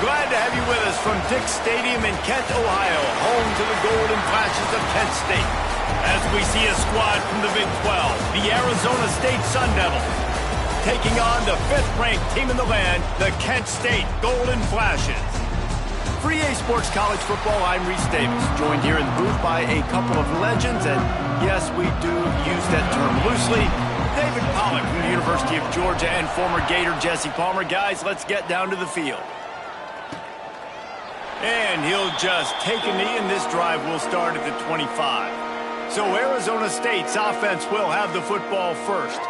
Glad to have you with us from Dick Stadium in Kent, Ohio, home to the Golden Flashes of Kent State. As we see a squad from the Big 12, the Arizona State Sun Devils, taking on the 5th-ranked team in the land, the Kent State Golden Flashes. For EA Sports College Football, I'm Reese Davis, joined here in the booth by a couple of legends, and yes, we do use that term loosely. David Pollack from the University of Georgia and former Gator Jesse Palmer. Guys, let's get down to the field. And he'll just take a knee, and this drive will start at the 25. So Arizona State's offense will have the football first.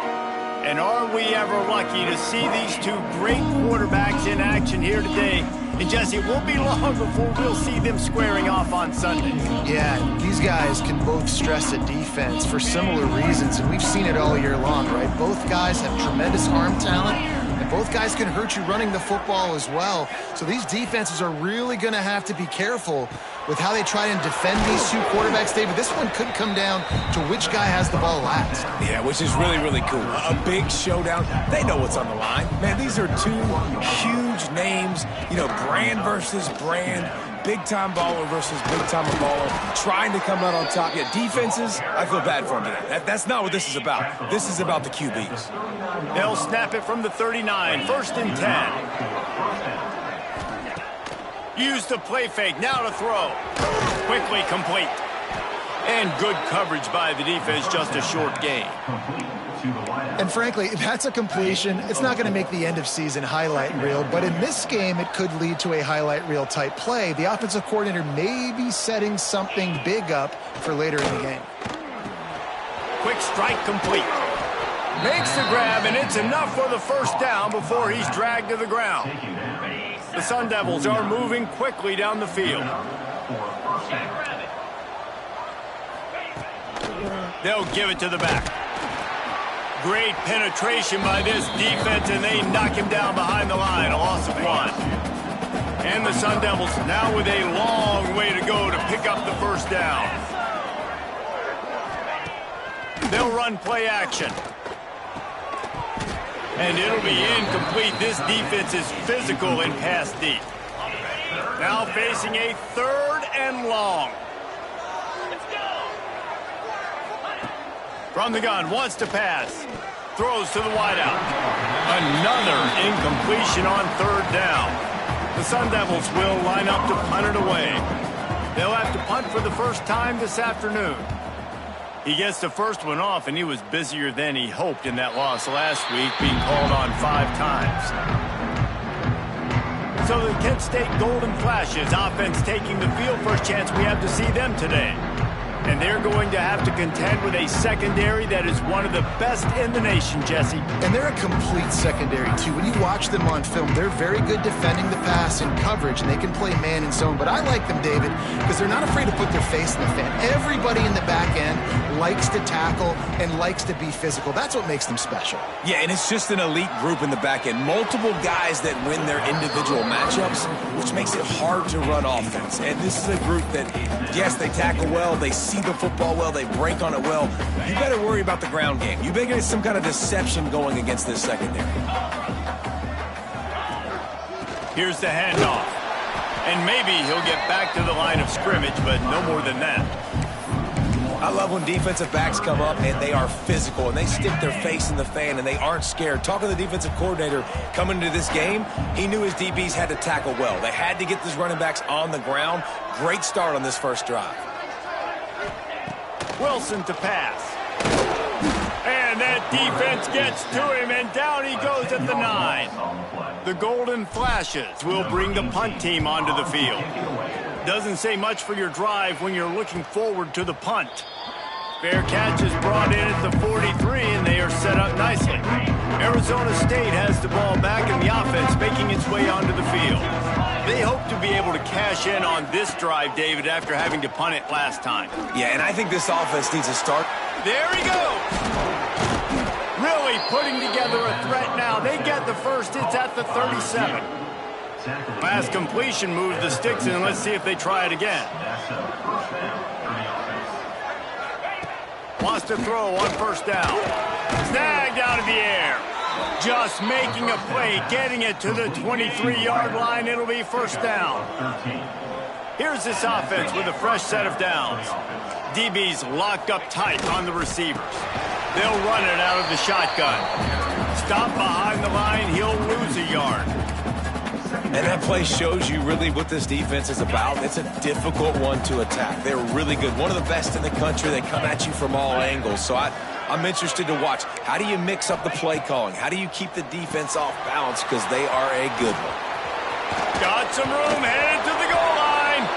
And are we ever lucky to see these two great quarterbacks in action here today? And Jesse, it won't be long before we'll see them squaring off on Sunday. Yeah, these guys can both stress a defense for similar reasons, and we've seen it all year long, right? Both guys have tremendous arm talent, and both guys can hurt you running the football as well. So these defenses are really going to have to be careful with how they try and defend these two quarterbacks. David, this one could come down to which guy has the ball last. Yeah, which is really, really cool. A big showdown. They know what's on the line. Man, these are two huge names, you know, brand versus brand, big-time baller versus big-time baller, trying to come out on top. Yeah, defenses, I feel bad for them today. That's not what this is about. This is about the QBs. They'll snap it from the 39, 1st and 10. Use the play fake, now to throw. Quickly complete. And good coverage by the defense, just a short gain. And frankly, if that's a completion, it's not going to make the end-of-season highlight reel, but in this game, it could lead to a highlight reel type play. The offensive coordinator may be setting something big up for later in the game. Quick strike complete. Makes the grab, and it's enough for the first down before he's dragged to the ground. The Sun Devils are moving quickly down the field. They'll give it to the back. Great penetration by this defense, and they knock him down behind the line, a loss of 1. And the Sun Devils now with a long way to go to pick up the first down. They'll run play action. And it'll be incomplete. This defense is physical and pass deep. Now facing a 3rd and long. From the gun, wants to pass. Throws to the wideout. Another incompletion on 3rd down. The Sun Devils will line up to punt it away. They'll have to punt for the first time this afternoon. He gets the first one off, and he was busier than he hoped in that loss last week, being called on 5 times. So the Kent State Golden Flashes offense taking the field. First chance we have to see them today. And they're going to have to contend with a secondary that is one of the best in the nation, Jesse. And they're a complete secondary, too. When you watch them on film, they're very good defending the pass and coverage, and they can play man and zone. But I like them, David, because they're not afraid to put their face in the fan. Everybody in the back end likes to tackle and likes to be physical. That's what makes them special. Yeah, and it's just an elite group in the back end. Multiple guys that win their individual matchups, which makes it hard to run offense. And this is a group that, yes, they tackle well, they see the football well, they break on it well. You better worry about the ground game. You better get some kind of deception going against this secondary. Here's the handoff. And maybe he'll get back to the line of scrimmage, but no more than that. I love when defensive backs come up and they are physical and they stick their face in the fan and they aren't scared. Talking to the defensive coordinator coming into this game, he knew his DBs had to tackle well. They had to get these running backs on the ground. Great start on this first drive. Wilson to pass. And that defense gets to him, and down he goes at the 9. The Golden Flashes will bring the punt team onto the field. Doesn't say much for your drive when you're looking forward to the punt. Fair catch is brought in at the 43, and they are set up nicely. Arizona State has the ball back in the offense, making its way onto the field. They hope to be able to cash in on this drive, David, after having to punt it last time. Yeah, and I think this offense needs a start. There he goes! Really putting together a threat now. They get the first. It's at the 37. Last completion moves the sticks in. Let's see if they try it again. Wants to throw on 1st down. Snagged out of the air. Just making a play, getting it to the 23-yard line. It'll be first down. Here's this offense with a fresh set of downs. DB's locked up tight on the receivers. They'll run it out of the shotgun. Stop behind the line, he'll lose a yard. And that play shows you really what this defense is about. It's a difficult one to attack. They're really good. One of the best in the country. They come at you from all angles. So I'm interested to watch. How do you mix up the play calling? How do you keep the defense off balance? Because they are a good one. Got some room, headed to the goal line.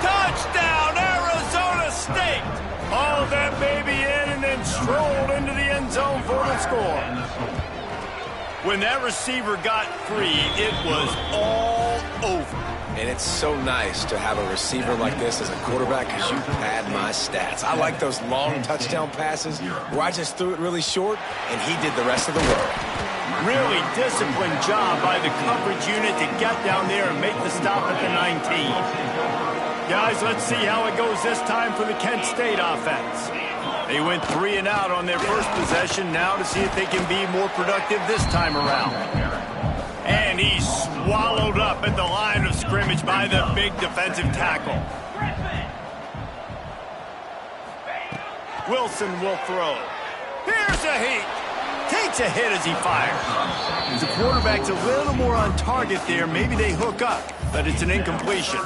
Touchdown, Arizona State. Haul that baby in and then strolled into the end zone for the score. When that receiver got free, it was all over. And it's so nice to have a receiver like this as a quarterback because you pad my stats. I like those long touchdown passes where I just threw it really short and he did the rest of the work. Really disciplined job by the coverage unit to get down there and make the stop at the 19. Guys, let's see how it goes this time for the Kent State offense. They went 3 and out on their first possession. Now to see if they can be more productive this time around. And he's swallowed up at the line of scrimmage by the big defensive tackle. Wilson will throw. Here's a heat. Takes a hit as he fires. The quarterback's a little more on target there. Maybe they hook up, but it's an incompletion.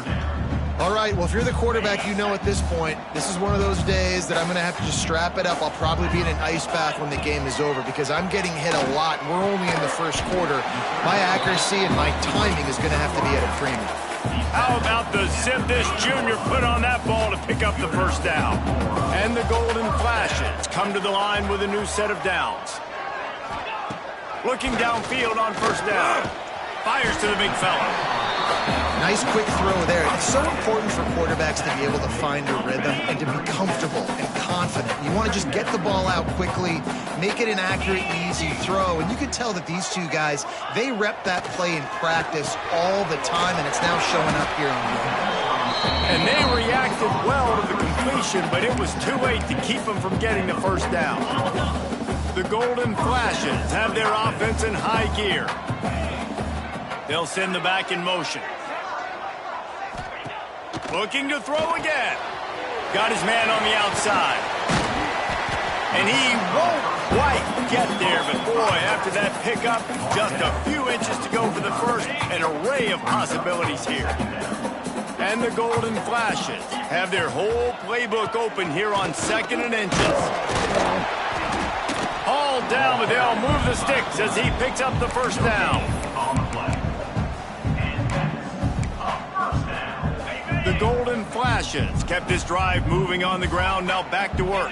All right, well, if you're the quarterback, you know at this point, this is one of those days that I'm going to have to just strap it up. I'll probably be in an ice bath when the game is over because I'm getting hit a lot. We're only in the first quarter. My accuracy and my timing is going to have to be at a premium. How about the zip this junior put on that ball to pick up the first down? And the Golden Flashes come to the line with a new set of downs. Looking downfield on first down. Fires to the big fella. Nice quick throw there. It's so important for quarterbacks to be able to find a rhythm and to be comfortable and confident. You want to just get the ball out quickly, make it an accurate, easy throw. And you can tell that these two guys, they rep that play in practice all the time, and it's now showing up here on the field. And they reacted well to the completion, but it was too late to keep them from getting the first down. The Golden Flashes have their offense in high gear. They'll send the back in motion. Looking to throw again. Got his man on the outside. And he won't quite get there, but boy, after that pickup, just a few inches to go for the first. An array of possibilities here. And the Golden Flashes have their whole playbook open here on 2nd and inches. Hauled down, but they'll move the sticks as he picks up the first down. The Golden Flashes kept this drive moving on the ground, now back to work.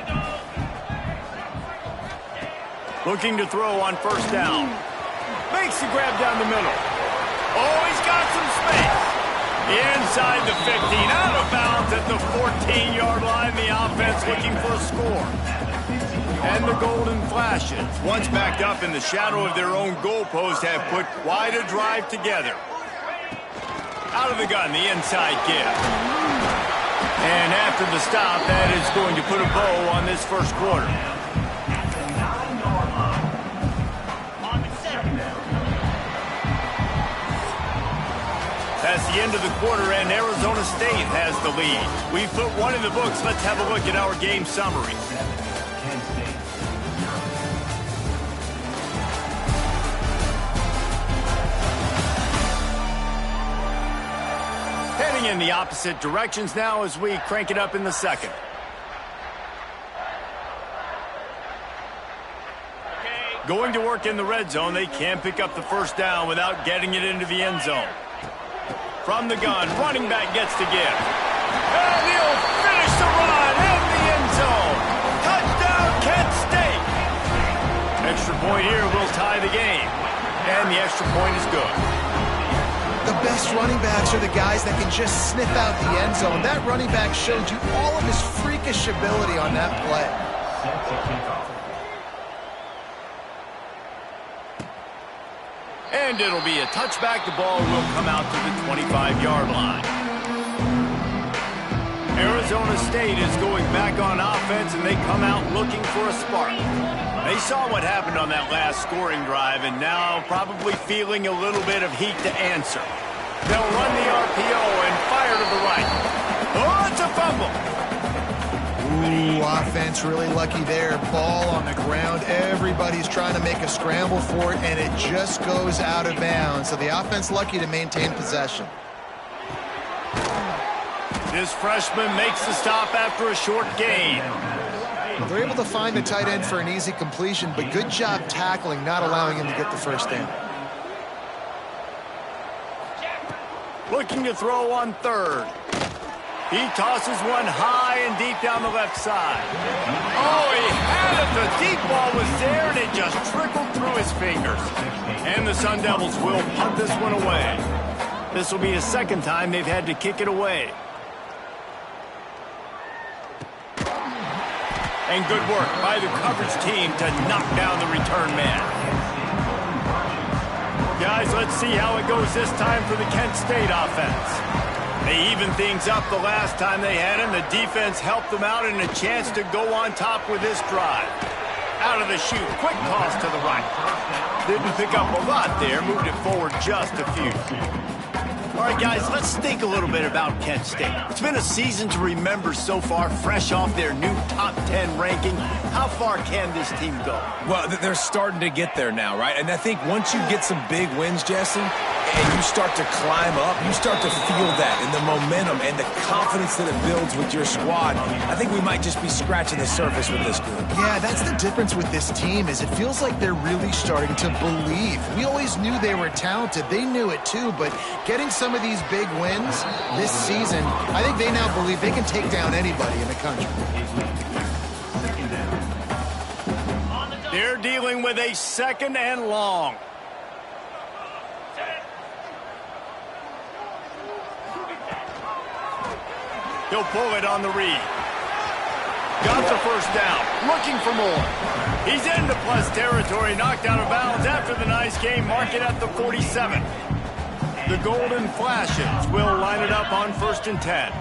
Looking to throw on first down. Makes the grab down the middle. Oh, he's got some space. Inside the 15, out of bounds at the 14-yard line. The offense looking for a score. And the Golden Flashes, once backed up in the shadow of their own goalpost, have put quite a drive together. Out of the gun, the inside give. And after the stop, that is going to put a bow on this first quarter. That's the end of the quarter, and Arizona State has the lead. We've put one in the books. Let's have a look at our game summary. Heading in the opposite directions now as we crank it up in the second. Going to work in the red zone, they can't pick up the first down without getting it into the end zone. From the gun, running back gets to give. And he'll finish the run in the end zone. Touchdown, Kent State. Extra point here will tie the game. And the extra point is good. The best running backs are the guys that can just sniff out the end zone. That running back showed you all of his freakish ability on that play. And it'll be a touchback. The ball will come out to the 25-yard line. Arizona State is going back on offense, and they come out looking for a spark. They saw what happened on that last scoring drive and now probably feeling a little bit of heat to answer. They'll run the RPO and fire to the right. Oh, it's a fumble. Ooh, offense really lucky there. Ball on the ground. Everybody's trying to make a scramble for it, and it just goes out of bounds. So the offense lucky to maintain possession. This freshman makes the stop after a short gain. They're able to find the tight end for an easy completion, but good job tackling, not allowing him to get the first down. Looking to throw on third. He tosses one high and deep down the left side. Oh, he had it. The deep ball was there, and it just trickled through his fingers. And the Sun Devils will punt this one away. This will be the second time they've had to kick it away. And good work by the coverage team to knock down the return man. Guys, let's see how it goes this time for the Kent State offense. They evened things up the last time they had him. The defense helped them out and a chance to go on top with this drive. Out of the chute, quick toss to the right. Didn't pick up a lot there, moved it forward just a few. All right, guys, let's think a little bit about Kent State. It's been a season to remember so far, fresh off their new top 10 ranking. How far can this team go? Well, they're starting to get there now, right? And I think once you get some big wins, Jesse, and you start to climb up, you start to feel that and the momentum and the confidence that it builds with your squad. I think we might just be scratching the surface with this group. Yeah, that's the difference with this team is it feels like they're really starting to believe. We always knew they were talented. They knew it too, but getting some of these big wins this season, I think they now believe they can take down anybody in the country. They're dealing with a second and long. He'll pull it on the read. Got the first down. Looking for more. He's into plus territory. Knocked out of bounds after the nice game. Mark it at the 47. The Golden Flashes will line it up on 1st and 10.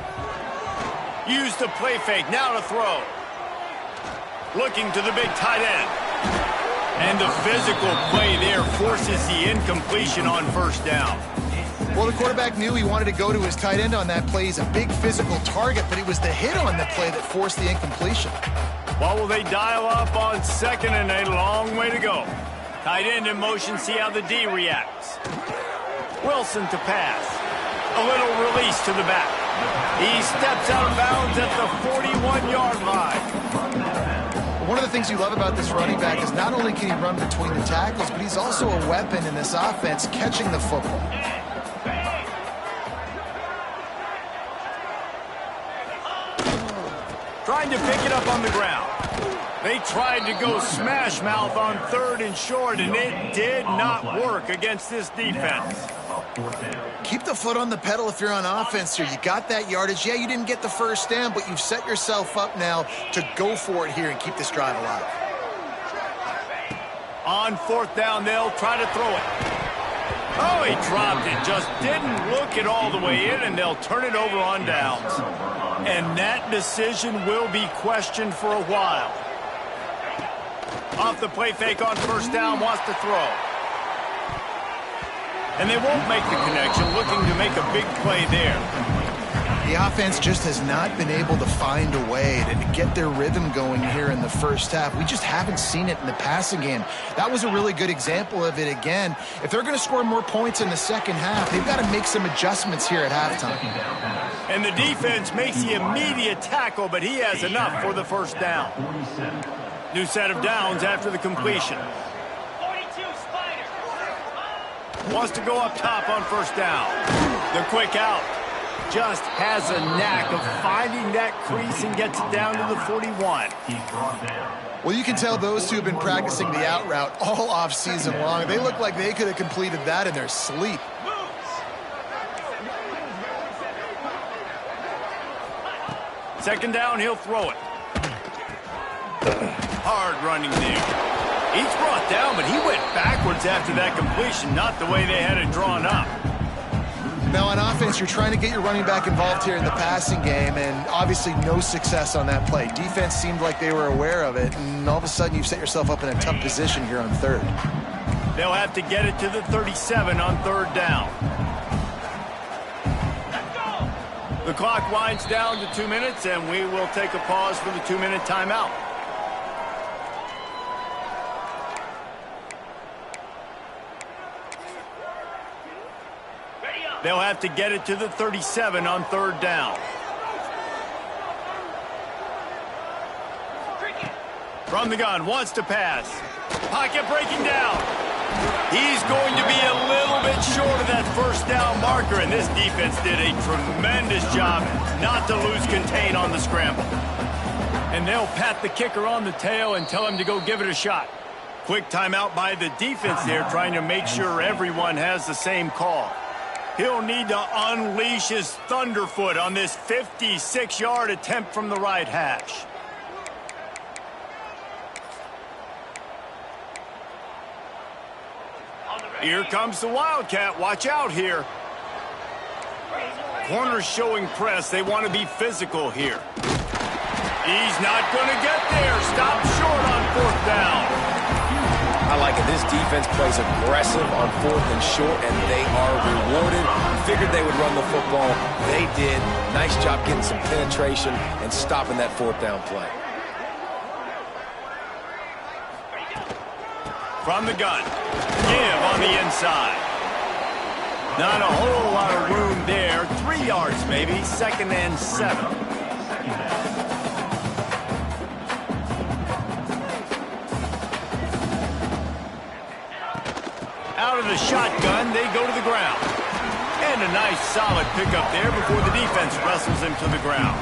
Use the play fake. Now to throw. Looking to the big tight end. And the physical play there forces the incompletion on 1st down. Well, the quarterback knew he wanted to go to his tight end on that play. He's a big physical target, but it was the hit on the play that forced the incompletion. Well, will they dial up on 2nd and a long way to go? Tight end in motion, see how the D reacts. Wilson to pass. A little release to the back. He steps out of bounds at the 41-yard line. One of the things you love about this running back is not only can he run between the tackles, but he's also a weapon in this offense catching the football. Trying to pick it up on the ground. They tried to go smash mouth on 3rd and short, and it did not work against this defense. Keep the foot on the pedal if you're on offense here. You got that yardage. Yeah, you didn't get the first down, but you've set yourself up now to go for it here and keep this drive alive. On 4th down, they'll try to throw it. Oh, he dropped it. Just didn't look it all the way in, and they'll turn it over on downs. And that decision will be questioned for a while. Off the play fake on 1st down, wants to throw. And they won't make the connection, looking to make a big play there. The offense just has not been able to find a way to get their rhythm going here in the first half. We just haven't seen it in the passing game. That was a really good example of it again. If they're going to score more points in the second half, they've got to make some adjustments here at halftime. And the defense makes the immediate tackle, but he has enough for the 1st down. New set of downs after the completion. Wants to go up top on 1st down. The quick out. Just has a knack of finding that crease and gets it down to the 41. Well, you can tell those two have been practicing the out route all off season long. They look like they could have completed that in their sleep. Second down, he'll throw it. Hard running there. He's brought down, but he went backwards after that completion, not the way they had it drawn up. Now, on offense, you're trying to get your running back involved here in the passing game, and obviously no success on that play. Defense seemed like they were aware of it, and all of a sudden you've set yourself up in a tough position here on third. They'll have to get it to the 37 on third down. The clock winds down to 2 minutes, and we will take a pause for the 2-minute timeout. They'll have to get it to the 37 on third down. From the gun, wants to pass. Pocket breaking down. He's going to be a little bit short of that first down marker, and this defense did a tremendous job not to lose contain on the scramble. And they'll pat the kicker on the tail and tell him to go give it a shot. Quick timeout by the defense there, trying to make sure everyone has the same call. He'll need to unleash his thunderfoot on this 56-yard attempt from the right hash. Here comes the Wildcat. Watch out here. Corners showing press. They want to be physical here. He's not going to get there. Stop short on fourth down. I like it. This defense plays aggressive on fourth and short, and they are rewarded. Figured they would run the football. They did. Nice job getting some penetration and stopping that fourth down play. From the gun. Give on the inside. Not a whole lot of room there. 3 yards maybe. 2nd and 7. Out of the shotgun, they go to the ground. And a nice solid pickup there before the defense wrestles him to the ground.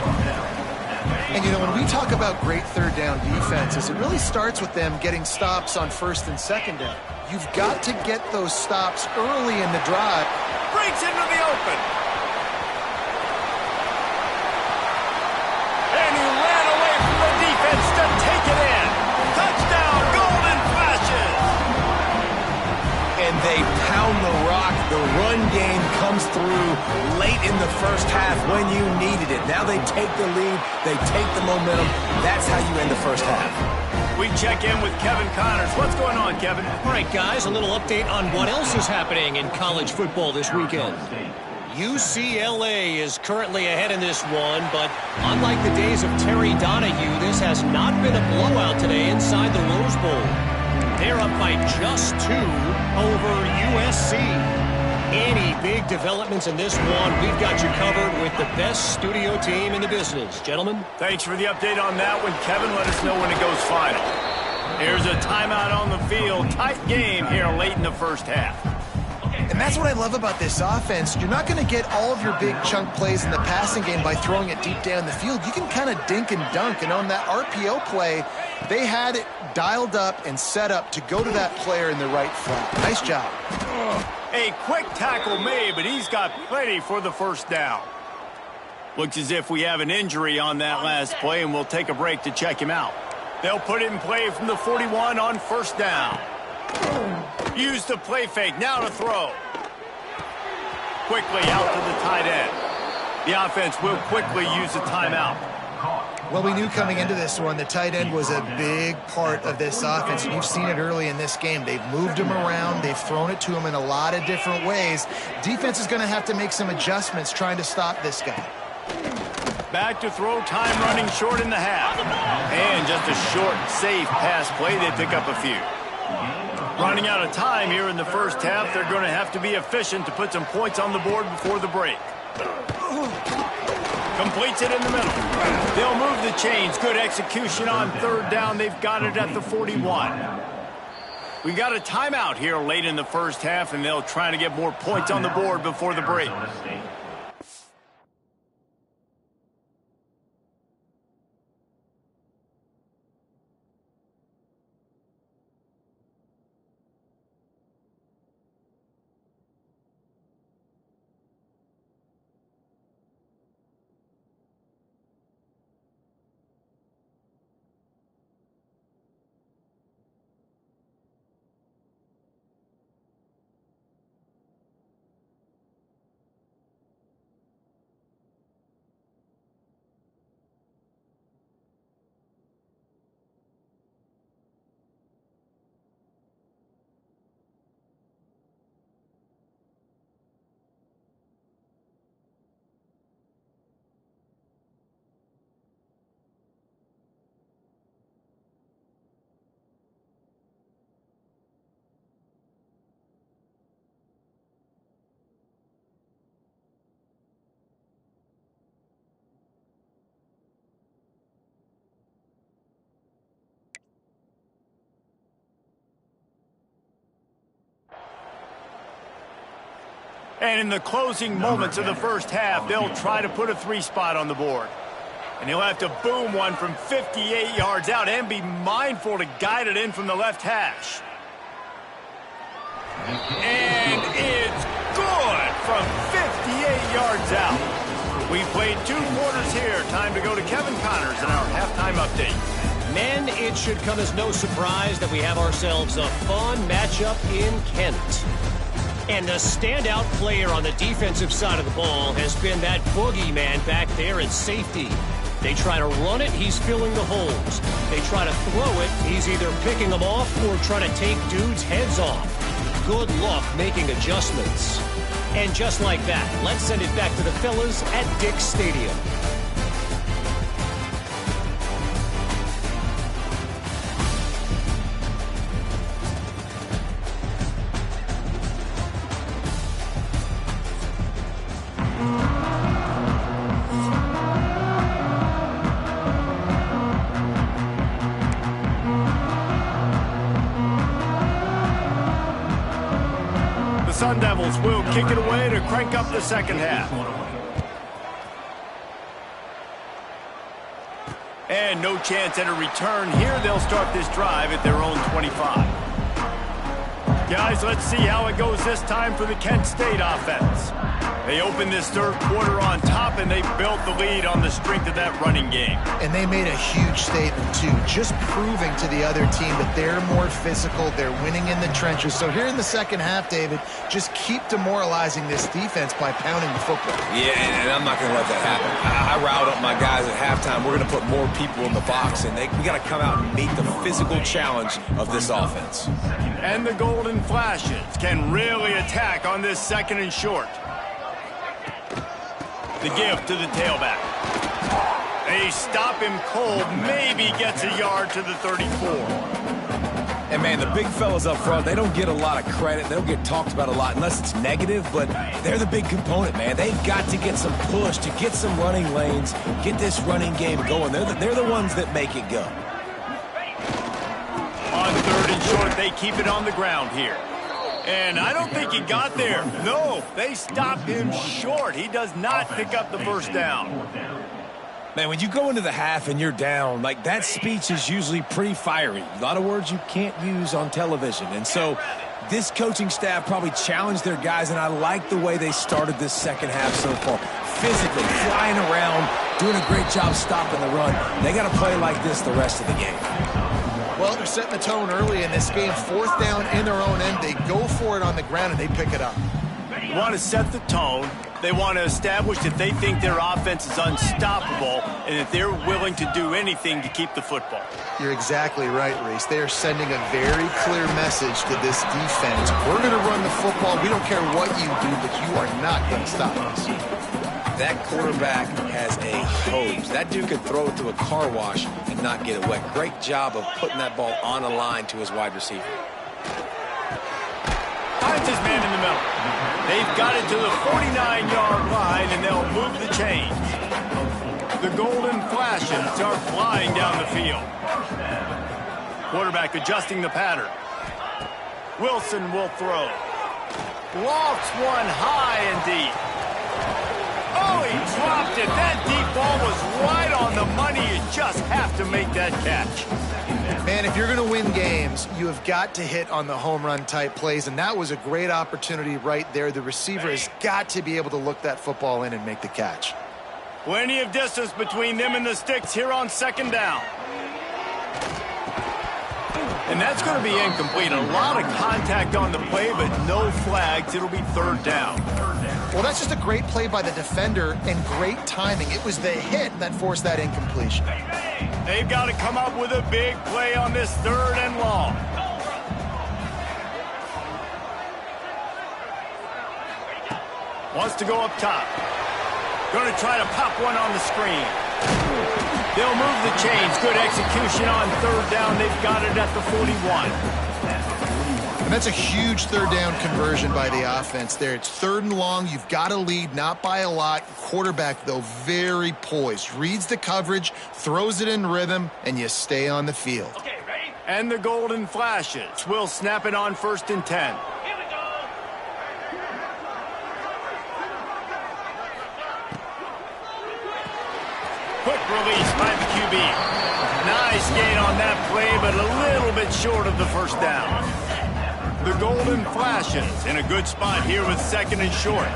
And, you know, when we talk about great third down defenses, it really starts with them getting stops on first and second down. You've got to get those stops early in the drive. Breaks into the open. And he ran away from the defense to take it in. Touchdown, Golden Flashes. And they pound the rock. The run game comes through late in the first half when you needed it. Now they take the lead. They take the momentum. That's how you end the first half. We check in with Kevin Connors. What's going on, Kevin? All right, guys, a little update on what else is happening in college football this weekend. UCLA is currently ahead in this one, but unlike the days of Terry Donahue, this has not been a blowout today inside the Rose Bowl. They're up by just 2 over USC. Any big developments in this one, we've got you covered with the best studio team in the business. Gentlemen? Thanks for the update on that one, Kevin. Let us know when it goes final. Here's a timeout on the field. Tight game here late in the first half. And that's what I love about this offense. You're not going to get all of your big chunk plays in the passing game by throwing it deep down the field. You can kind of dink and dunk. And on that RPO play, they had it dialed up and set up to go to that player in the right flat. Nice job. A quick tackle made, but he's got plenty for the first down. Looks as if we have an injury on that last play, and we'll take a break to check him out. They'll put it in play from the 41 on first down. Use the play fake, now to throw. Quickly out to the tight end. The offense will quickly use a timeout. Well, we knew coming into this one the tight end was a big part of this offense, and you've seen it early in this game. They've moved him around. They've thrown it to him in a lot of different ways. Defense is going to have to make some adjustments trying to stop this guy. Back to throw, time running short in the half. And just a short, safe pass play. They pick up a few. Running out of time here in the first half. They're going to have to be efficient to put some points on the board before the break. Completes it in the middle. They'll move the chains. Good execution on third down. They've got it at the 41. We got a timeout here late in the first half, and they'll try to get more points on the board before the break. And in the closing moments of the first half, they'll try to put a 3-spot on the board. And he'll have to boom one from 58 yards out and be mindful to guide it in from the left hash. And it's good from 58 yards out. We played 2 quarters here. Time to go to Kevin Connors in our halftime update. Men, it should come as no surprise that we have ourselves a fun matchup in Kent. And the standout player on the defensive side of the ball has been that boogeyman back there at safety. They try to run it, he's filling the holes. They try to throw it, he's either picking them off or trying to take dudes' heads off. Good luck making adjustments. And just like that, let's send it back to the fellas at Dick's Stadium. Sun Devils will kick it away to crank up the second half. And no chance at a return here. They'll start this drive at their own 25. Guys, let's see how it goes this time for the Kent State offense. They opened this third quarter on top, and they built the lead on the strength of that running game. And they made a huge statement, too, just proving to the other team that they're more physical, they're winning in the trenches. So here in the second half, David, just keep demoralizing this defense by pounding the football. Yeah, and I'm not going to let that happen. I riled up my guys at halftime. We're going to put more people in the box, and we got to come out and meet the physical challenge of this offense. And the Golden Flashes can really attack on this second and short. The give to the tailback. They stop him cold, maybe gets a yard to the 34. And, man, the big fellas up front, they don't get a lot of credit. They don't get talked about a lot unless it's negative, but they're the big component, man. They've got to get some push, to get some running lanes, get this running game going. They're the ones that make it go. On third and short, they keep it on the ground here. And I don't think he got there. No, they stop him short. He does not pick up the first down. Man, when you go into the half and you're down, like, that speech is usually pretty fiery. A lot of words you can't use on television. And so this coaching staff probably challenged their guys, and I like the way they started this second half so far. Physically, flying around, doing a great job stopping the run. They got to play like this the rest of the game. Well, they're setting the tone early in this game. Fourth down in their own end. They go for it on the ground, and they pick it up. They want to set the tone. They want to establish that they think their offense is unstoppable and that they're willing to do anything to keep the football. You're exactly right, Reese. They are sending a very clear message to this defense. We're going to run the football. We don't care what you do, but you are not going to stop us. That quarterback has a hose. That dude could throw it to a car wash and not get it wet. Great job of putting that ball on a line to his wide receiver. Finds his man in the middle. They've got it to the 49-yard line, and they'll move the chains. The Golden Flashes are flying down the field. Quarterback adjusting the pattern. Wilson will throw. Lofts one high and deep. Oh, he dropped it. That deep ball was right on the money. You just have to make that catch. Man, if you're going to win games, you have got to hit on the home run type plays, and that was a great opportunity right there. The receiver has got to be able to look that football in and make the catch. Plenty of distance between them and the sticks here on second down. And that's going to be incomplete. A lot of contact on the play, but no flags. It'll be third down. Well, that's just a great play by the defender and great timing. It was the hit that forced that incompletion. They've got to come up with a big play on this third and long. Wants to go up top. Going to try to pop one on the screen. They'll move the chains. Good execution on third down. They've got it at the 41. And that's a huge third down conversion by the offense there. It's third and long. You've got to lead, not by a lot. Quarterback, though, very poised. Reads the coverage, throws it in rhythm, and you stay on the field. Okay, ready? And the Golden Flashes will snap it on 1st and 10. quick release by the QB. Nice gain on that play, but a little bit short of the first down. The Golden Flashes in a good spot here with second and short.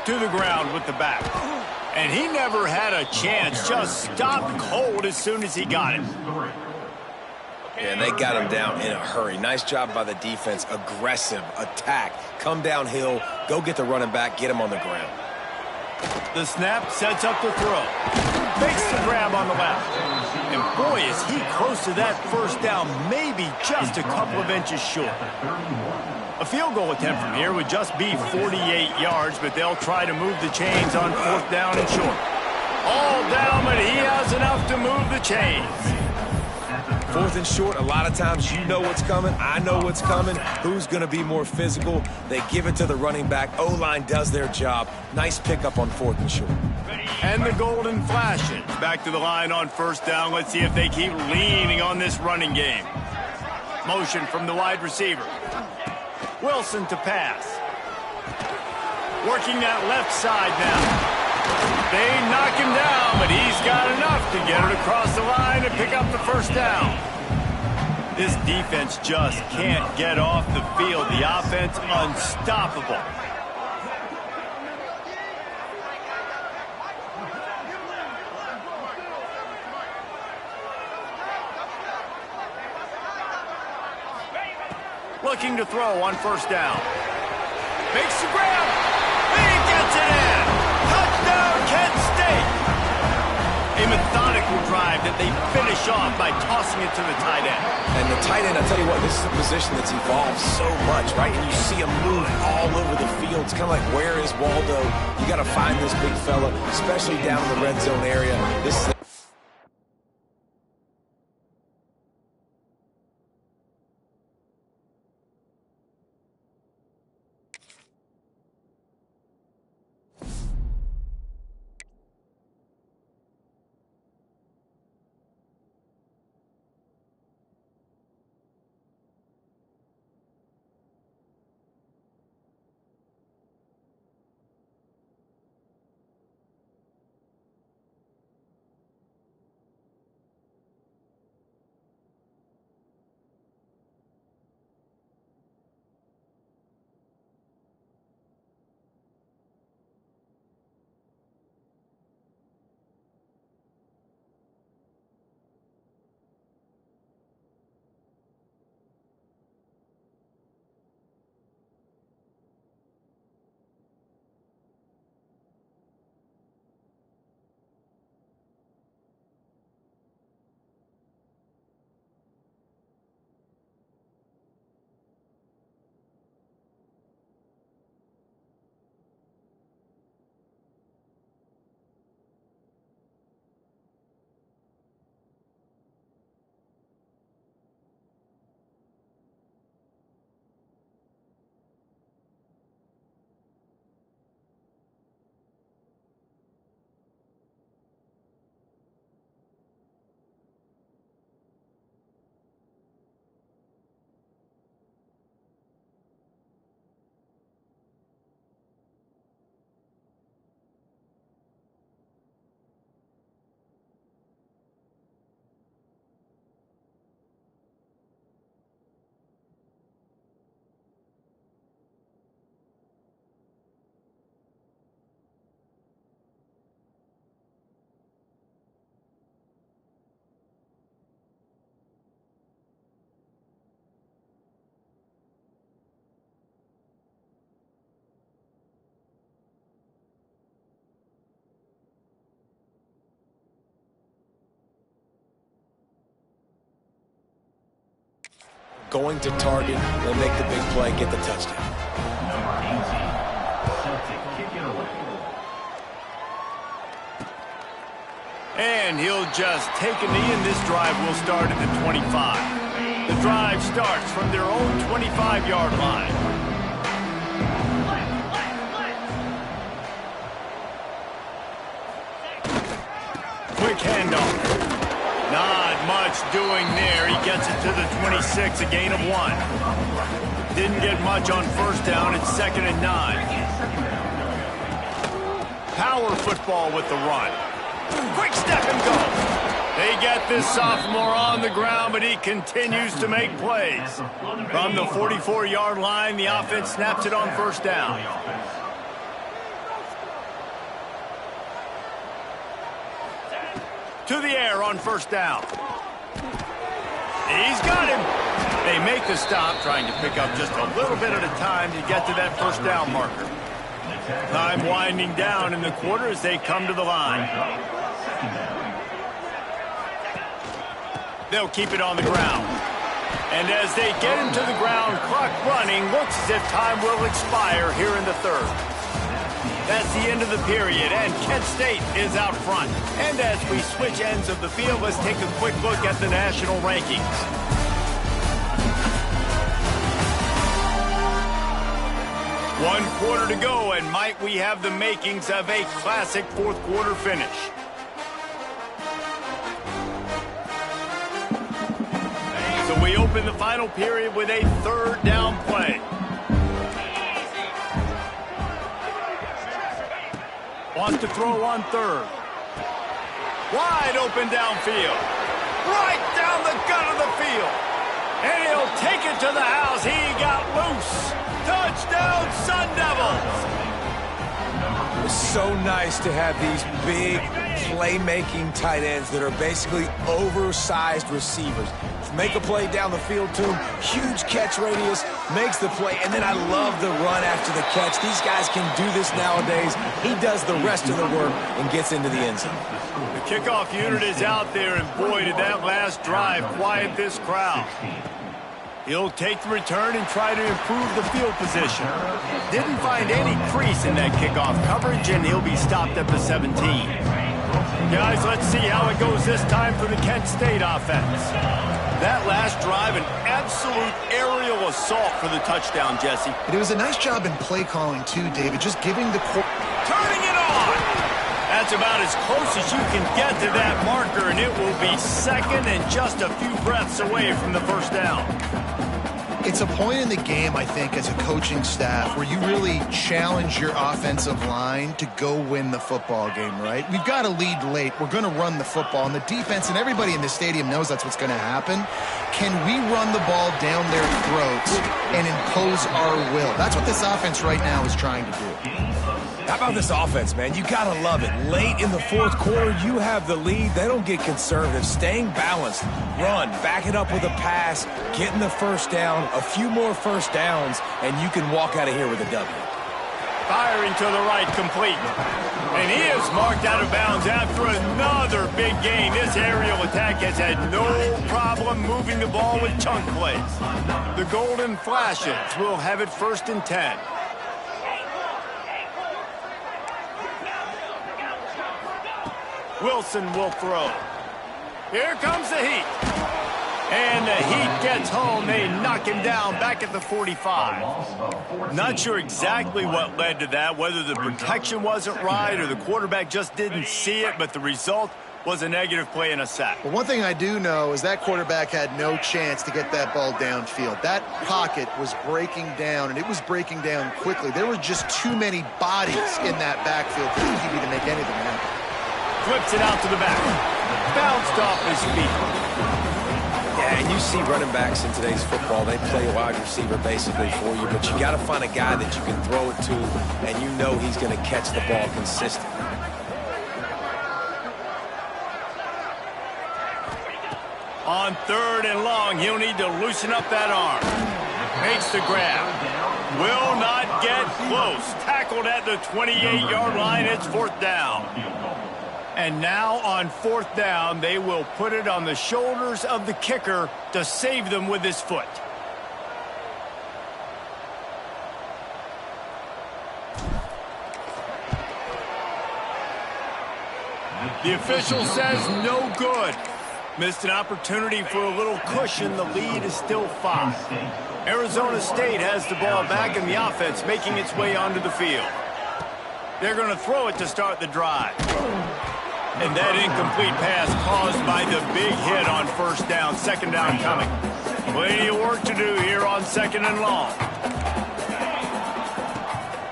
To the ground with the back. And he never had a chance, just stopped cold as soon as he got it. Yeah, and they got him down in a hurry. Nice job by the defense. Aggressive attack. Come downhill, go get the running back, get him on the ground. The snap sets up the throw. Makes the grab on the left. And boy, is he close to that first down, maybe just a couple of inches short. A field goal attempt from here would just be 48 yards, but they'll try to move the chains on fourth down and short. All down, but he has enough to move the chains. Fourth and short, a lot of times you know what's coming. I know what's coming. Who's going to be more physical? They give it to the running back. O-line does their job. Nice pickup on fourth and short. And the Golden Flashes back to the line on first down. Let's see if they keep leaning on this running game. Motion from the wide receiver. Wilson to pass. Working that left side now. They knock him down, but he's got enough to get it across the line and pick up the first down. This defense just can't get off the field. The offense unstoppable. Looking to throw on first down. Makes the grab. He gets it in. Touchdown, Kent State. A methodical drive that they finish off by tossing it to the tight end. And the tight end, I'll tell you what, this is a position that's evolved so much, right? And you see him move all over the field. It's kind of like, where is Waldo? You got to find this big fella, especially down in the red zone area. This is going to target. They'll make the big play, get the touchdown. And he'll just take a knee, and this drive will start at the 25. The drive starts from their own 25-yard line. Quick handoff. Not much doing there. He gets it to the 26, a gain of 1. Didn't get much on first down. It's 2nd and 9. power football with the run. Quick step and go. They get this sophomore on the ground, but he continues to make plays. From the 44-yard line, the offense snaps it on first down. To the air on first down. He's got him. They make the stop, trying to pick up just a little bit at a time to get to that first down marker. Time winding down in the quarter as they come to the line. They'll keep it on the ground. And as they get him to the ground, clock running, looks as if time will expire here in the third. That's the end of the period, and Kent State is out front. And as we switch ends of the field, let's take a quick look at the national rankings. One quarter to go, and might we have the makings of a classic fourth quarter finish. So we open the final period with a third down play. Wants to throw on third. Wide open downfield. Right down the gut of the field. And he'll take it to the house. He got loose. Touchdown, Sun Devils. It's so nice to have these big playmaking tight ends that are basically oversized receivers. Make a play down the field to him. Huge catch radius, makes the play, and then I love the run after the catch. These guys can do this nowadays. He does the rest of the work and gets into the end zone. The kickoff unit is out there, and boy, did that last drive quiet this crowd. He'll take the return and try to improve the field position. Didn't find any crease in that kickoff coverage, and he'll be stopped at the 17. Guys, let's see how it goes this time for the Kent State offense. That last drive, an absolute aerial assault for the touchdown, Jesse. It was a nice job in play calling, too, David, just giving the... Turning it on! That's about as close as you can get to that marker, and it will be second and just a few breaths away from the first down. It's a point in the game, I think, as a coaching staff where you really challenge your offensive line to go win the football game, right? We've got to lead late. We're going to run the football. And the defense and everybody in the stadium knows that's what's going to happen. Can we run the ball down their throats and impose our will? That's what this offense right now is trying to do. How about this offense, man? You got to love it. Late in the fourth quarter, you have the lead. They don't get conservative. Staying balanced. Run. Back it up with a pass. Getting the first down. A few more first downs, and you can walk out of here with a W. Firing to the right, complete. And he is marked out of bounds after another big gain. This aerial attack has had no problem moving the ball with chunk plays. The Golden Flashes will have it 1st and 10. Wilson will throw. Here comes the Heat. And the Heat gets home. They knock him down back at the 45. Not sure exactly what led to that, whether the protection wasn't right or the quarterback just didn't see it, but the result was a negative play and a sack. Well, one thing I do know is that quarterback had no chance to get that ball downfield. That pocket was breaking down, and it was breaking down quickly. There were just too many bodies in that backfield for TV to make anything happen. Flips it out to the back. Bounced off his feet. Yeah, and you see running backs in today's football, they play wide receiver basically for you, but you got to find a guy that you can throw it to, and you know he's going to catch the ball consistently. On 3rd and long, he'll need to loosen up that arm. Makes the grab. Will not get close. Tackled at the 28-yard line. It's 4th down. And now on 4th down, they will put it on the shoulders of the kicker to save them with his foot. The official says no good. Missed an opportunity for a little cushion. The lead is still 5. Arizona State has the ball back in the offense, making its way onto the field. They're going to throw it to start the drive. And that incomplete pass caused by the big hit on 1st down. 2nd down coming. Plenty of work to do here on 2nd and long.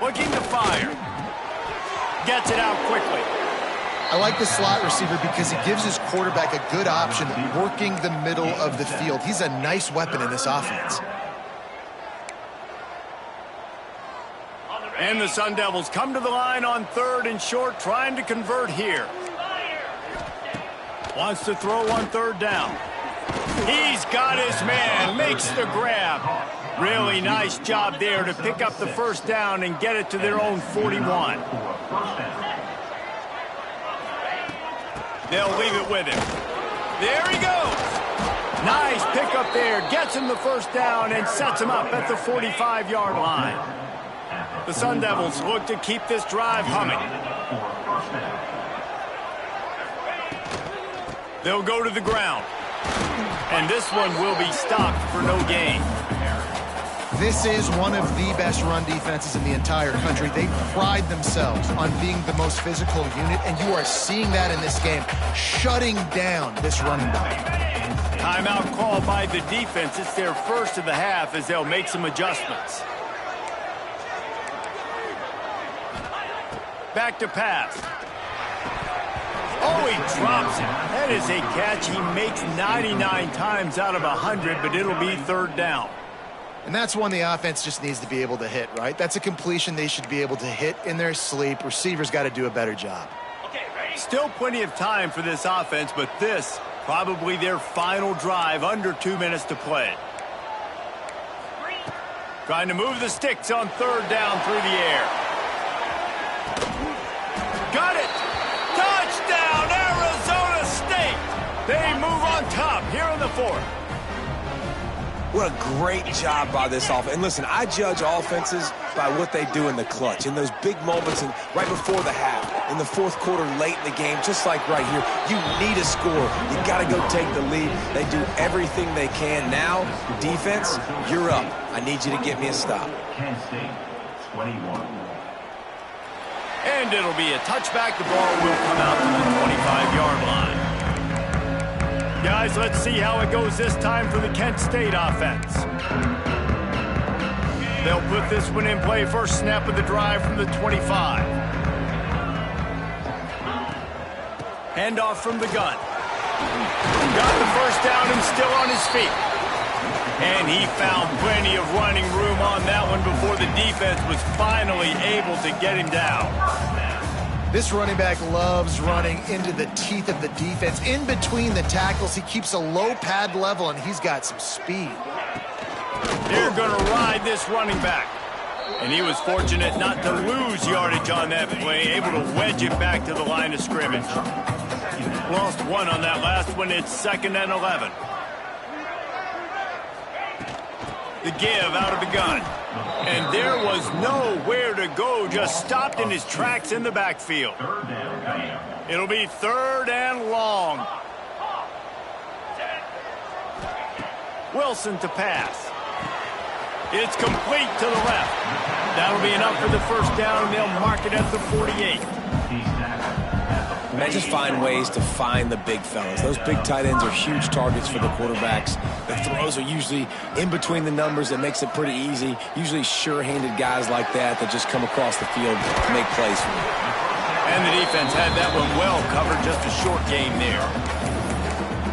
Looking to fire. Gets it out quickly. I like the slot receiver because he gives his quarterback a good option working the middle of the field. He's a nice weapon in this offense. And the Sun Devils come to the line on 3rd and short, trying to convert here. Wants to throw on 3rd down. He's got his man, makes the grab. Really nice job there to pick up the 1st down and get it to their own 41. They'll leave it with him. There he goes. Nice pickup there. Gets him the 1st down and sets him up at the 45-yard line. The Sun Devils look to keep this drive humming. They'll go to the ground. And this one will be stopped for no gain. This is one of the best run defenses in the entire country. They pride themselves on being the most physical unit, and you are seeing that in this game, shutting down this running back. Timeout called by the defense. It's their first of the half as they'll make some adjustments. Back to pass. Oh, he drops it. That is a catch he makes 99 times out of 100, but it'll be 3rd down. And that's one the offense just needs to be able to hit, right? That's a completion they should be able to hit in their sleep. Receivers got to do a better job. Still plenty of time for this offense, but this probably their final drive, under 2 minutes to play. Trying to move the sticks on 3rd down through the air. Got it! Touchdown, Arizona State! They move on top here in the 4th. What a great job by this offense. And listen, I judge offenses by what they do in the clutch, in those big moments and right before the half, in the 4th quarter, late in the game, just like right here. You need a score. You got to go take the lead. They do everything they can. Now, defense, you're up. I need you to get me a stop. Kent State, 21. And it'll be a touchback. The ball will come out to the 25-yard line. Guys, let's see how it goes this time for the Kent State offense. They'll put this one in play. First snap of the drive from the 25. Handoff from the gun. Got the 1st down and still on his feet. And he found plenty of running room on that one before the defense was finally able to get him down. This running back loves running into the teeth of the defense. In between the tackles, he keeps a low pad level, and he's got some speed. They're going to ride this running back. And he was fortunate not to lose yardage on that play, able to wedge it back to the line of scrimmage. Lost 1 on that last one. It's 2nd and 11. The give out of the gun. And there was nowhere to go, just stopped in his tracks in the backfield. It'll be 3rd and long. Wilson to pass. It's complete to the left. That'll be enough for the 1st down, and they'll mark it at the 48. Man, just find ways to find the big fellas. Those big tight ends are huge targets for the quarterbacks. The throws are usually in between the numbers. That makes it pretty easy. Usually sure-handed guys like that just come across the field to make plays for you. And the defense had that one well covered, just a short game there.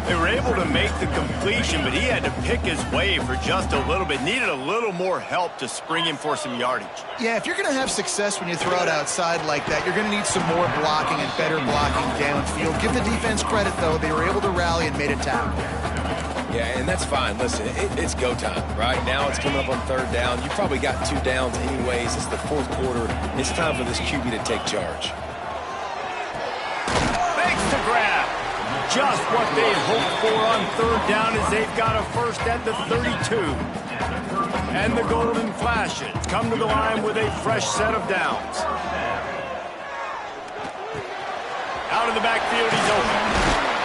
They were able to make the completion, but he had to pick his way for just a little bit. Needed a little more help to spring him for some yardage. Yeah, if you're going to have success when you throw it outside like that, you're going to need some more blocking and better blocking downfield. Give the defense credit, though. They were able to rally and made a tackle. Yeah, and that's fine. Listen, it's go time, right? Now it's coming up on 3rd down. You probably got 2 downs anyways. It's the 4th quarter. It's time for this QB to take charge. Makes the grab. Just what they hoped for on 3rd down as they've got a 1st at the 32. And the Golden Flashes come to the line with a fresh set of downs. Out of the backfield, he's open.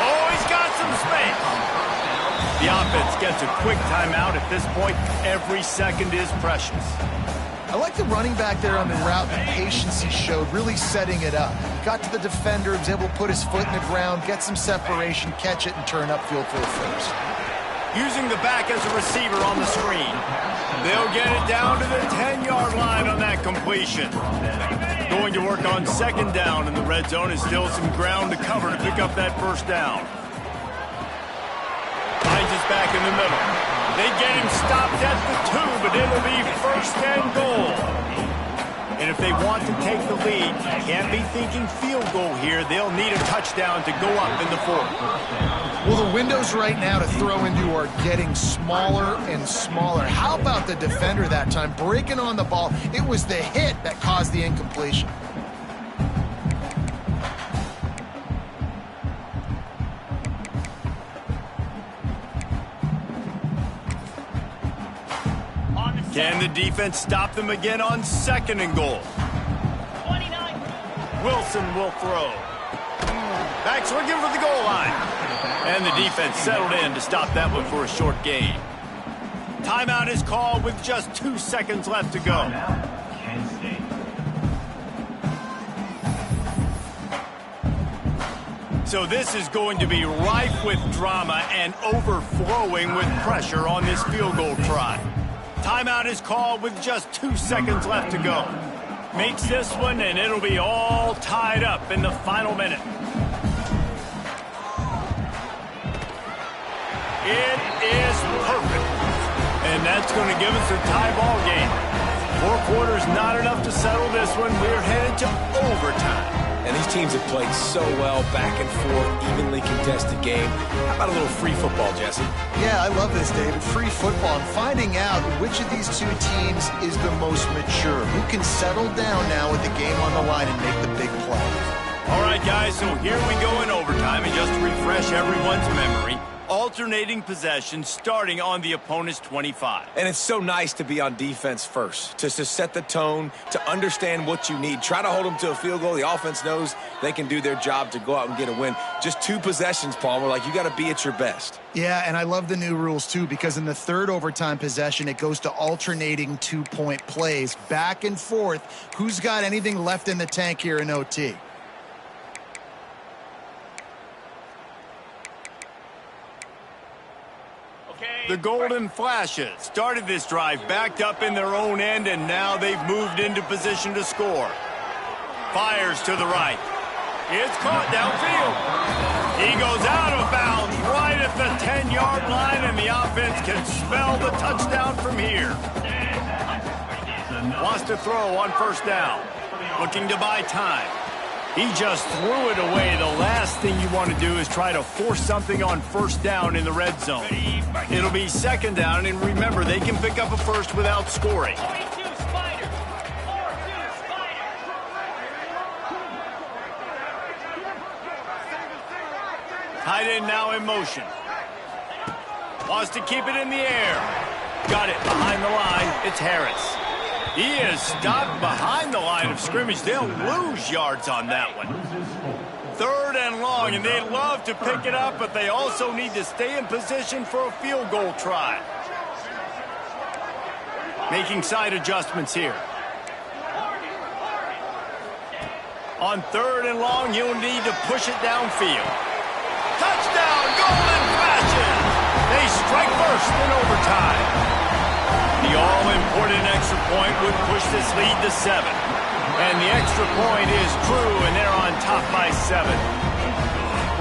Oh, he's got some space. The offense gets a quick timeout. At this point, every second is precious. I like the running back there on the route, the patience he showed, really setting it up. Got to the defender, was able to put his foot in the ground, get some separation, catch it, and turn upfield for the 1st. Using the back as a receiver on the screen. They'll get it down to the 10-yard line on that completion. Going to work on second down in the red zone, and still some ground to cover to pick up that first down. Finds us back in the middle. They get him stopped at the 2, but it'll be first and goal. And if they want to take the lead, can't be thinking field goal here. They'll need a touchdown to go up in the 4th. Well, the windows right now to throw into are getting smaller and smaller. How about the defender that time breaking on the ball? It was the hit that caused the incompletion. Can the defense stop them again on second and goal? 29. Wilson will throw. Backs looking for the goal line. And the defense settled in to stop that one for a short gain. Timeout is called with just 2 seconds left to go. So this is going to be rife with drama and overflowing with pressure on this field goal try. Timeout is called with just 2 seconds left to go. Makes this one, and it'll be all tied up in the final minute. It is perfect. And that's going to give us a tie ball game. 4 quarters not enough to settle this one. We're headed to overtime. And these teams have played so well, back and forth, evenly contested game. How about a little free football, Jesse? Yeah, I love this, David. Free football. And finding out which of these 2 teams is the most mature. Who can settle down now with the game on the line and make the big play. All right, guys, so here we go in overtime. And just to refresh everyone's memory, alternating possession starting on the opponent's 25. And it's so nice to be on defense first, to set the tone, to understand what you need. Try to hold them to a field goal. The offense knows they can do their job to go out and get a win. Just 2 possessions, Palmer. Like, you got to be at your best. Yeah, and I love the new rules, too, because in the 3rd overtime possession, it goes to alternating 2-point plays. Back and forth. Who's got anything left in the tank here in OT? The Golden Flashes started this drive backed up in their own end, and now they've moved into position to score. Fires to the right. It's caught downfield. He goes out of bounds right at the 10-yard line, and the offense can spell the touchdown from here. Wants to throw on first down. Looking to buy time. He just threw it away. The last thing you want to do is try to force something on first down in the red zone. It'll be second down, and remember, they can pick up a first without scoring. 42 Spider. 4-2 Spider. Tight end now in motion. Wants to keep it in the air. Got it behind the line. It's Harris. He is stopped behind the line of scrimmage. They'll lose yards on that one. 3rd and long, and they love to pick it up, but they also need to stay in position for a field goal try. Making side adjustments here. On 3rd and long, you'll need to push it downfield. Touchdown, Golden Flashes! They strike first in overtime. The all-important extra point would push this lead to 7. And the extra point is true, and they're on top by 7.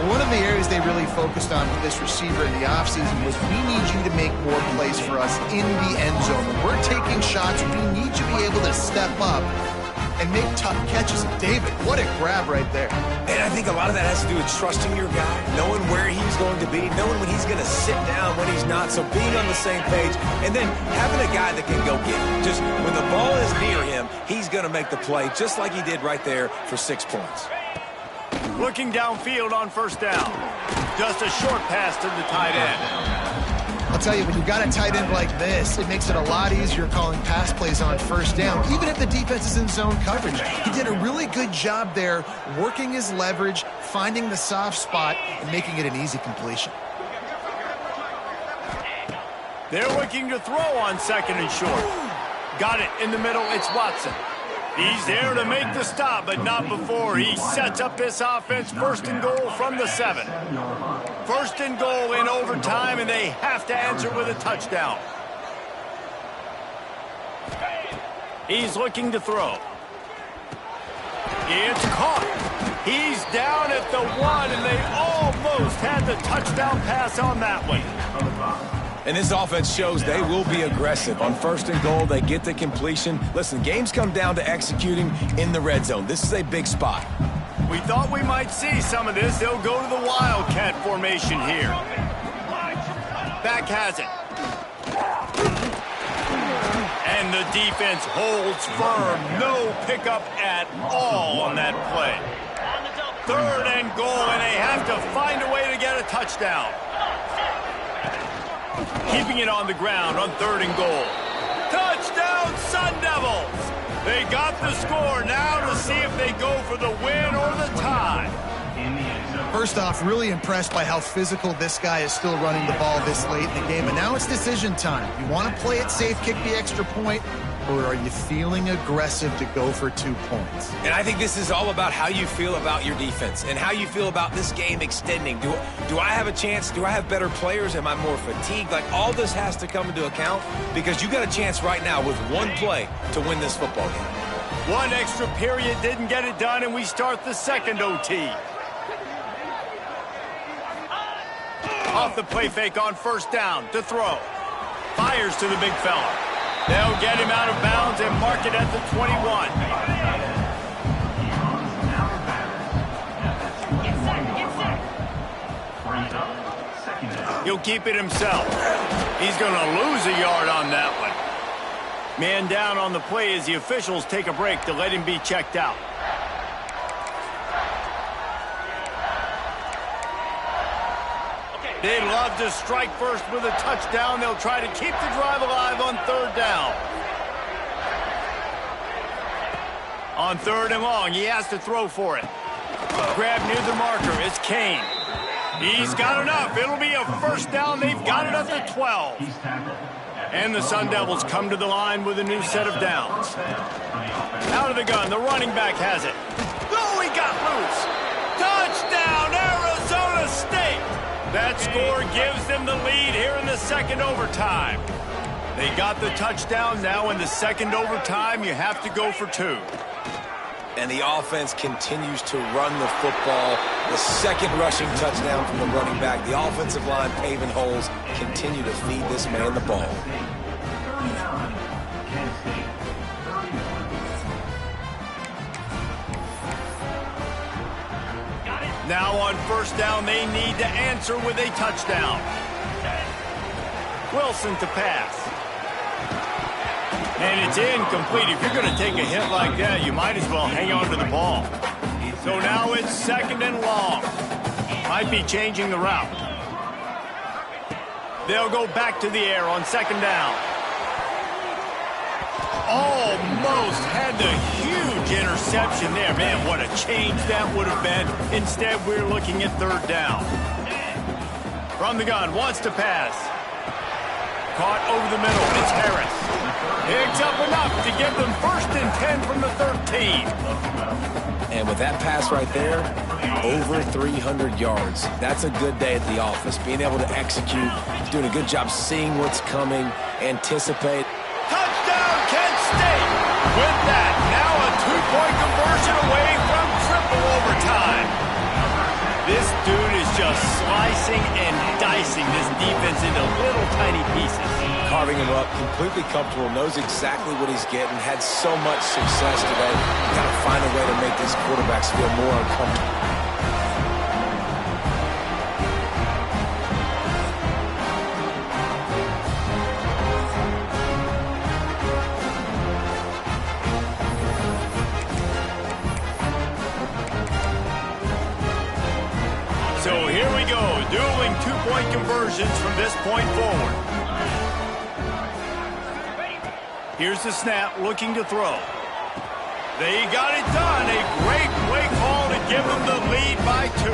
One of the areas they really focused on with this receiver in the offseason was, we need you to make more plays for us in the end zone. When we're taking shots, we need you to be able to step up and make tough catches. David, what a grab right there. And I think a lot of that has to do with trusting your guy, knowing where he's going to be, knowing when he's going to sit down, when he's not. So being on the same page, and then having a guy that can go get it. Just when the ball is near him, he's going to make the play, just like he did right there for 6 points. Looking downfield on first down. Just a short pass to the tight end. I'll tell you, when you've got a tight end like this, it makes it a lot easier calling pass plays on first down, even if the defense is in zone coverage. He did a really good job there, working his leverage, finding the soft spot, and making it an easy completion. They're looking to throw on second and short. Got it in the middle. It's Watson. He's there to make the stop, but not before he sets up this offense. First and goal from the 7. First and goal in overtime, and they have to answer with a touchdown. He's looking to throw. It's caught. He's down at the 1, and they almost had the touchdown pass on that one. And this offense shows they will be aggressive. On 1st and goal, they get the completion. Listen, games come down to executing in the red zone. This is a big spot. We thought we might see some of this. They'll go to the Wildcat formation here. Back has it. And the defense holds firm. No pickup at all on that play. 3rd and goal, and they have to find a way to get a touchdown. Keeping it on the ground on 3rd and goal. Touchdown, Sun Devils! They got the score. Now to see if they go for the win or the tie. First off, really impressed by how physical this guy is still running the ball this late in the game. And now it's decision time. You want to play it safe, kick the extra point, or are you feeling aggressive to go for 2 points? And I think this is all about how you feel about your defense and how you feel about this game extending. Do I have a chance? Do I have better players? Am I more fatigued? Like, all this has to come into account because you got a chance right now with 1 play to win this football game. 1 extra period didn't get it done, and we start the 2nd OT. Off the play fake on 1st down to throw. Fires to the big fella. They'll get him out of bounds and mark it at the 21. He'll keep it himself. He's going to lose a yard on that one. Man down on the play as the officials take a break to let him be checked out. They'd love to strike first with a touchdown. They'll try to keep the drive alive on 3rd down. On 3rd and long, he has to throw for it. Grab near the marker. It's Kane. He's got enough. It'll be a 1st down. They've got it at the 12. And the Sun Devils come to the line with a new set of downs. Out of the gun, the running back has it. Oh, he got loose. Touchdown, Arizona State. That score gives them the lead here in the 2nd overtime. They got the touchdown. Now in the 2nd overtime, you have to go for 2. And the offense continues to run the football. The 2nd rushing touchdown from the running back. The offensive line paving holes. Continue to feed this man the ball. Now on 1st down, they need to answer with a touchdown. Wilson to pass. And it's incomplete. If you're going to take a hit like that, you might as well hang on to the ball. So now it's 2nd and long. Might be changing the route. They'll go back to the air on 2nd down. Almost had the huge interception there. Man, what a change that would have been. Instead, we're looking at 3rd down. From the gun, wants to pass. Caught over the middle. It's Harris. Picks up enough to give them 1st and 10 from the 13. And with that pass right there, over 300 yards. That's a good day at the office. Being able to execute, doing a good job seeing what's coming, anticipate. Touchdown, Kent State! With that, now a 2-point conversion away from triple overtime. This dude is just slicing and dicing this defense into little tiny pieces. Carving him up, completely comfortable, knows exactly what he's getting, had so much success today. Got to find a way to make these quarterbacks feel more uncomfortable. So here we go, dueling 2-point conversions from this point forward. Here's the snap, looking to throw. They got it done. A great play call to give them the lead by 2.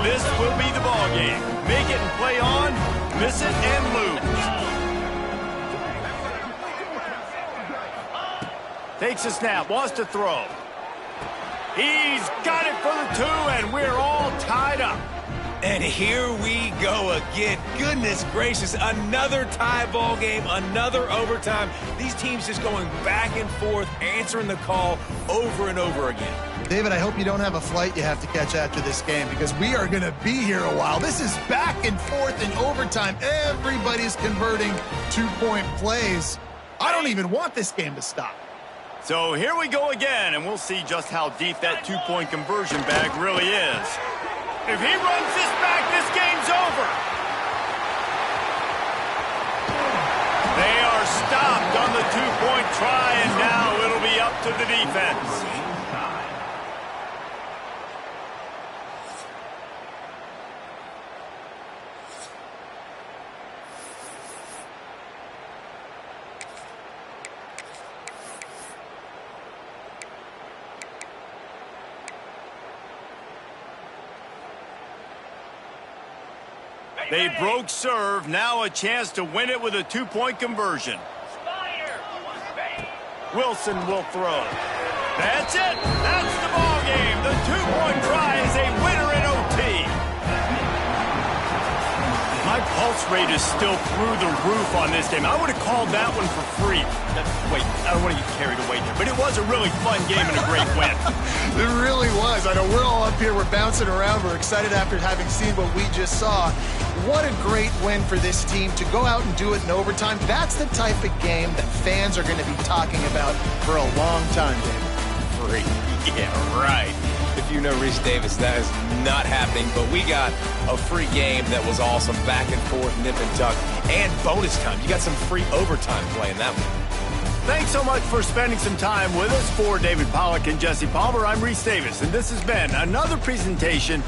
This will be the ball game. Make it and play on, miss it and lose. Takes a snap, wants to throw. He's got it for the 2, and we're all tied up. And here we go again. Goodness gracious, another tie ball game, another overtime. These teams just going back and forth, answering the call over and over again. David, I hope you don't have a flight you have to catch after this game because we are going to be here a while. This is back and forth in overtime. Everybody's converting two-point plays. I don't even want this game to stop. So here we go again, and we'll see just how deep that two-point conversion bag really is. If he runs this back, this game's over. They are stopped on the two-point try, and now it'll be up to the defense. They broke serve. Now a chance to win it with a two-point conversion. Wilson will throw. That's it. That's the ball game. The two-point try is a winner in OT. My pulse rate is still through the roof on this game. I would have called that one for free. Wait, I don't want to get carried away there, but it was a really fun game and a great win. It really was. I know we're all up here. We're bouncing around. We're excited after having seen what we just saw. What a great win for this team to go out and do it in overtime. That's the type of game that fans are going to be talking about for a long time, David. Free. Yeah, right. If you know Reese Davis, that is not happening. But we got a free game that was awesome. Back and forth, nip and tuck, and bonus time. You got some free overtime play in that one. Thanks so much for spending some time with us. For David Pollack and Jesse Palmer, I'm Reese Davis, and this has been another presentation